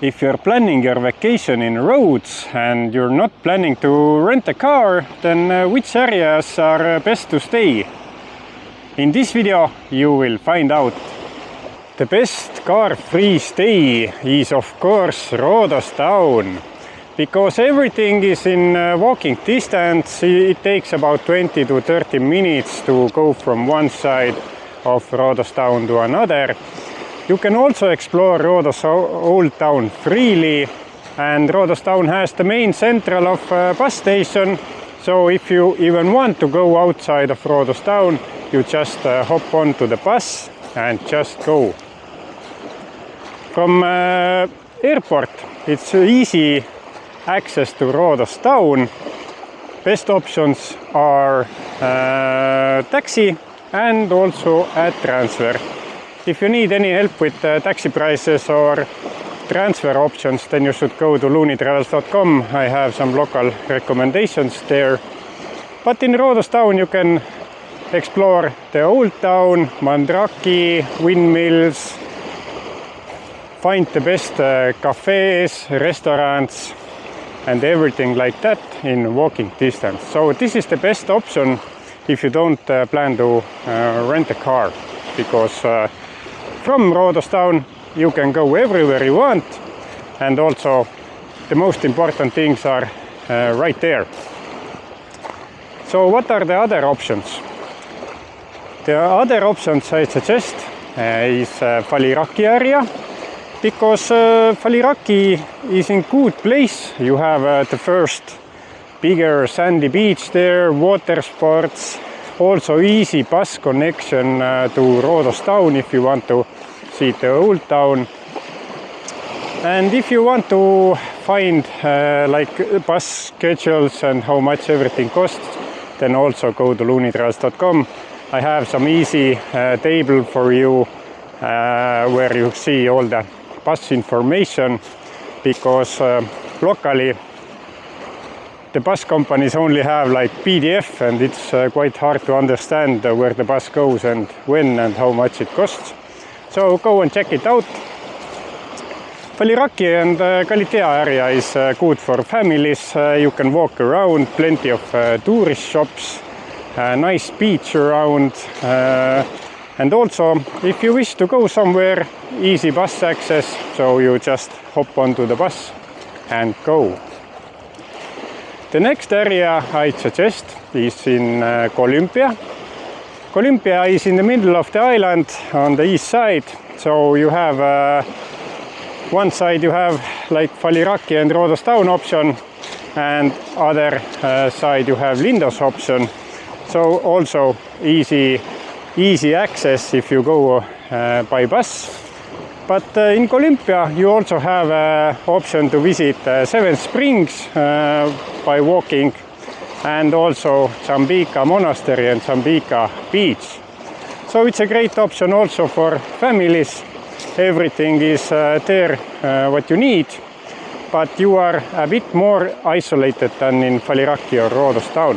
If you're planning your vacation in Rhodes and you're not planning to rent a car, then which areas are best to stay? In this video you will find out. The best car-free stay is of course Rhodos town. Because everything is in walking distance, it takes about 20 to 30 minutes to go from one side of Rhodos town to another. You can also explore Rhodos old town freely, and Rhodos town has the main central of bus station. So if you even want to go outside of Rhodos town, you just hop onto the bus and just go. From airport, it's easy access to Rhodos town. Best options are taxi and also a transfer. If you need any help with taxi prices or transfer options, then you should go to loonitravels.com. I have some local recommendations there. But in Rhodos town you can explore the old town, Mandraki, windmills, find the best cafes, restaurants and everything like that in walking distance. So this is the best option if you don't plan to rent a car, because from Rhodos town you can go everywhere you want, and also the most important things are right there. So what are the other options? The other options I suggest is Faliraki area. Because Faliraki is in good place. You have the first bigger sandy beach there, water sports, also easy bus connection to Rhodos town if you want to see the old town. And if you want to find like bus schedules and how much everything costs, then also go to loonitravels.com. I have some easy table for you where you see all the bus information, because locally the bus companies only have like PDF, and it's quite hard to understand where the bus goes and when and how much it costs. So go and check it out. Faliraki and Kalitea area is good for families. You can walk around, plenty of tourist shops, nice beach around. And also, if you wish to go somewhere, easy bus access, so you just hop onto the bus and go. The next area I suggest is in Kolympia. Kolympia is in the middle of the island on the east side, so you have one side you have like Faliraki and Rhodos town option, and other side you have Lindos option. So also easy access if you go by bus. But in Kolympia you also have an option to visit Seven Springs by walking, and also Zambika Monastery and Zambika Beach. So it's a great option also for families. Everything is there what you need, but you are a bit more isolated than in Faliraki or Rhodos town.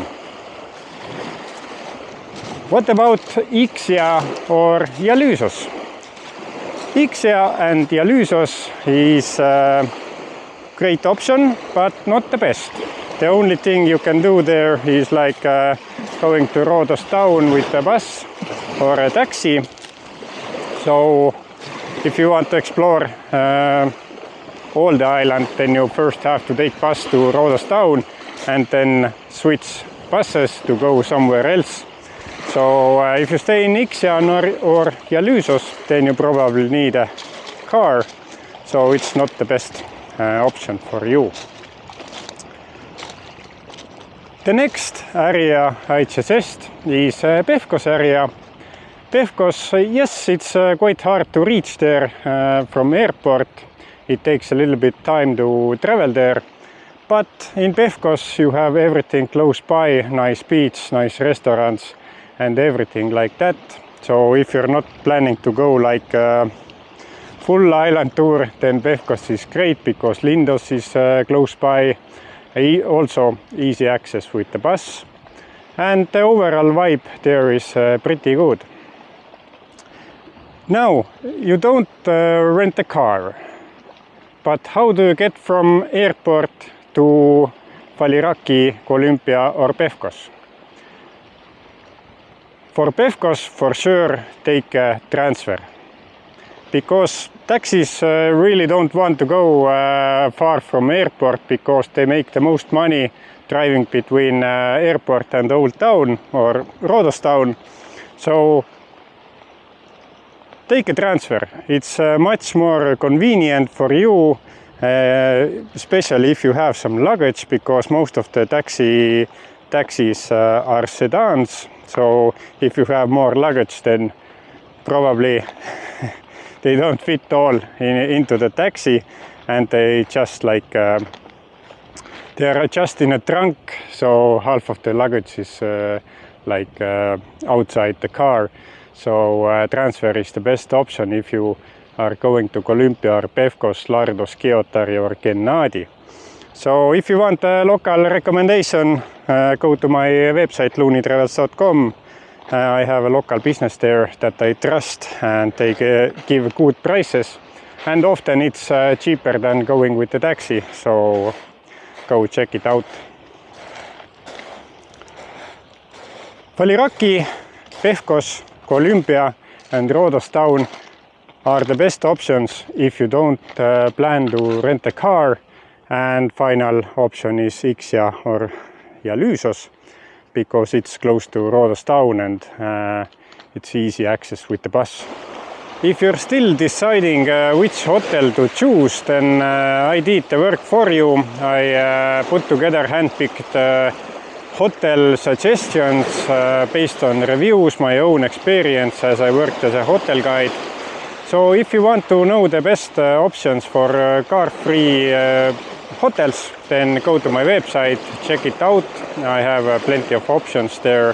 What about Ixia or Yalysos? Ixia and Yalysos is a great option, but not the best. The only thing you can do there is like going to Rhodos town with a bus or a taxi. So if you want to explore all the island, then you first have to take bus to Rhodos town and then switch buses to go somewhere else. So if you stay in Ixia or Yalysos, then you probably need a car, so it's not the best option for you. The next area I suggest is Pevkos area. Pevkos, yes, it's quite hard to reach there from airport. It takes a little bit time to travel there. But in Pevkos you have everything close by, nice beach, nice restaurants, and everything like that. So if you're not planning to go like a full island tour, then Pevkos is great because Lindos is close by. Also easy access with the bus, and the overall vibe there is pretty good. Now, you don't rent a car. But how do you get from airport to Valiraki, Olympia or Pevkos? For Pevkos, for sure, take a transfer. Because taxis really don't want to go far from airport because they make the most money driving between airport and Old Town or Rhodos Town. So take a transfer. It's much more convenient for you, especially if you have some luggage, because most of the taxis are sedans. So if you have more luggage, then probably they don't fit all into the taxi, and they just like they are just in a trunk, so half of the luggage is outside the car. So transfer is the best option if you are going to Olympia or Pevkos, Lardos, Kiotari or Gennadi. So if you want a local recommendation, go to my website loonitravels.com. I have a local business there that I trust, and they give good prices, and often it's cheaper than going with the taxi, so go check it out. Valiraki, Pevkos, Olympia and Rhodos Town are the best options if you don't plan to rent a car, and final option is Ixja or Lysos, because it's close to Rhodos Town and it's easy access with the bus. If you're still deciding which hotel to choose, then I did the work for you. I put together hand-picked hotel suggestions based on reviews, my own experience as I worked as a hotel guide. So if you want to know the best options for car-free hotels, then go to my website, check it out. I have plenty of options there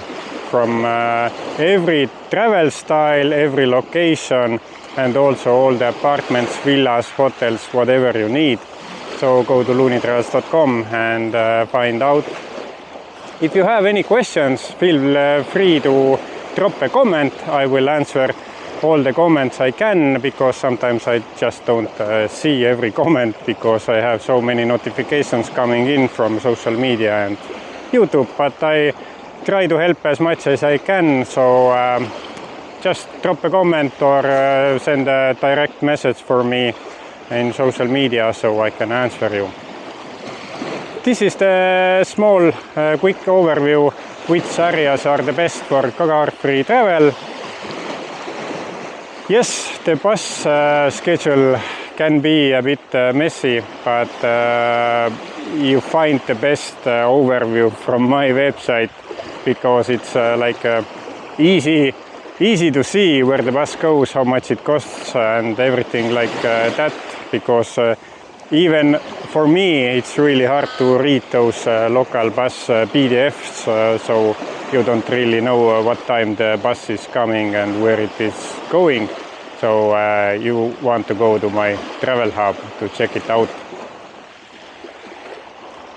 from every travel style, every location, and also all the apartments, villas, hotels, whatever you need. So go to loonitravels.com and find out. If you have any questions, feel free to drop a comment. I will answer all the comments I can, because sometimes I just don't see every comment because I have so many notifications coming in from social media and YouTube, but I try to help as much as I can. So just drop a comment or send a direct message for me in social media so I can answer you. This is the small quick overview which areas are the best for car-free travel. Yes, the bus schedule can be a bit messy, but you find the best overview from my website, because it's easy to see where the bus goes, how much it costs and everything like that, because even for me it's really hard to read those local bus PDFs, so you don't really know what time the bus is coming and where it is going. So you want to go to my travel hub to check it out.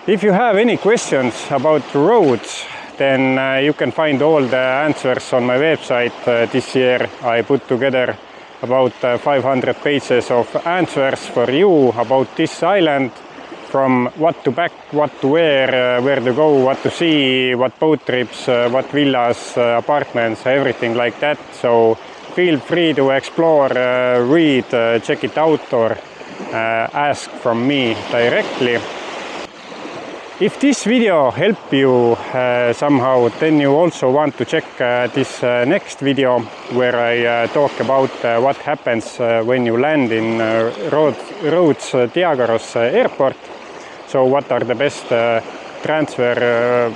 If you have any questions about roads, then you can find all the answers on my website. This year I put together about 500 pages of answers for you about this island, from what to pack, what to wear, where to go, what to see, what boat trips, what villas, apartments, everything like that. So feel free to explore, read, check it out, or ask from me directly. If this video helped you somehow, then you also want to check this next video where I talk about what happens when you land in Rhodes Diagoras Airport. So what are the best transfer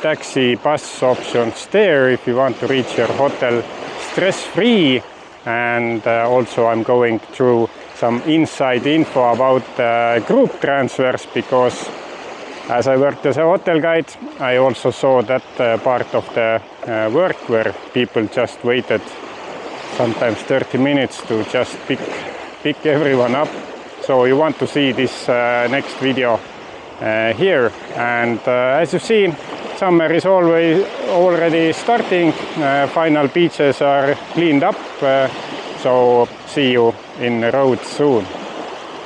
taxi bus options there if you want to reach your hotel stress-free. And also I'm going through some inside info about group transfers, because as I worked as a hotel guide, I also saw that part of the work where people just waited sometimes 30 minutes to just pick everyone up. So you want to see this next video here. And as you see, summer is already starting. Final beaches are cleaned up. So see you in Rhodes soon.